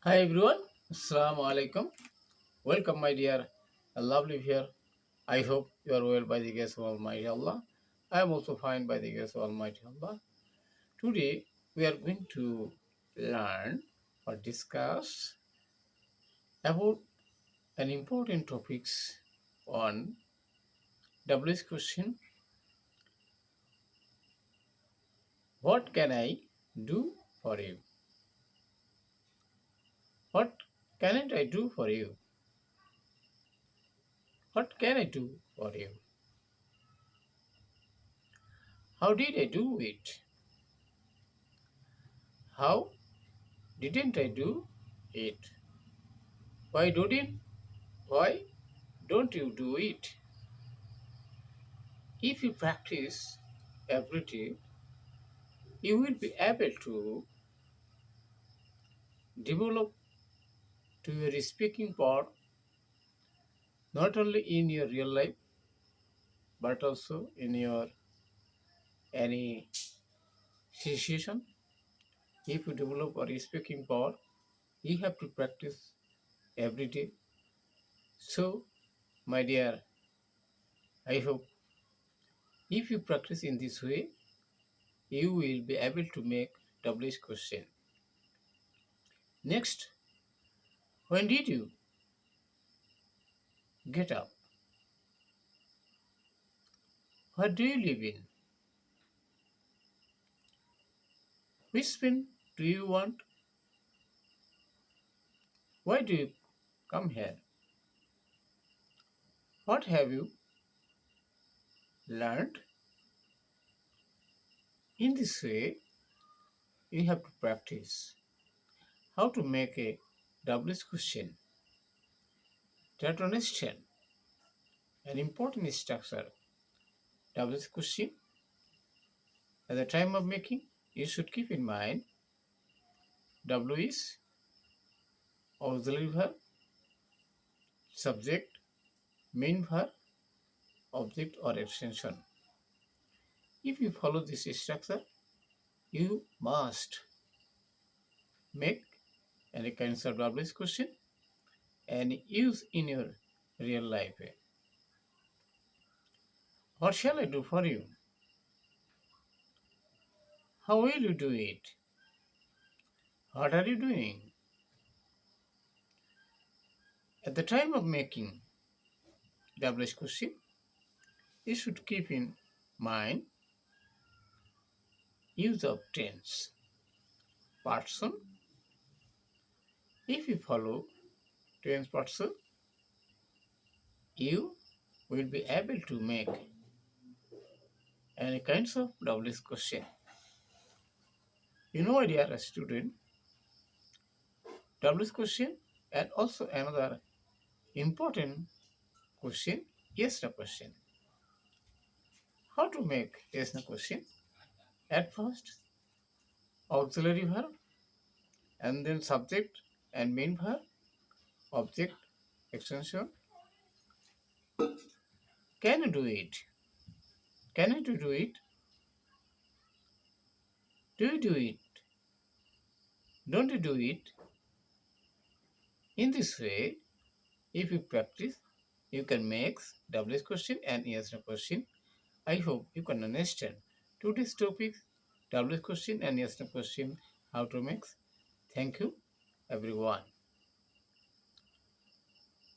Hi everyone, Assalamu alaikum. Welcome, my dear, lovely viewer. I hope you are well by the grace of Almighty Allah. I am also fine by the grace of Almighty Allah. Today we are going to learn or discuss about an important topics on WS question. What can I do for you? What can't I do for you? What can I do for you? How did I do it? How didn't I do it? Why didn't why don't you do it? If you practice every day, you will be able to develop to your speaking power not only in your real life but also in your any situation. If you develop your speaking power, you have to practice every day. So, my dear, I hope if you practice in this way, you will be able to make WH question. Next, when did you get up? Where do you live in? Which pen do you want? Why do you come here? What have you learned? In this way, you have to practice how to make a WH question. Try to understand an important structure. WH question at the time of making, you should keep in mind W is auxiliary verb, subject, main verb, object or extension. If you follow this structure, you must make any kinds of WH question and use in your real life. What shall I do for you? How will you do it? What are you doing? At the time of making WH question, you should keep in mind use of tense. Person. If you follow tense person, you will be able to make any kinds of WH question. You know, my dear student, WH question and also another important question, yes no question. How to make yes no question? At first, auxiliary verb and then subject and main verb, object, extension. Can you do it? Can you do it? Do you do it? Don't you do it? In this way, if you practice, you can make WH question and yes no question. I hope you can understand today's topic, WH question and yes no question, how to make. Thank you, everyone.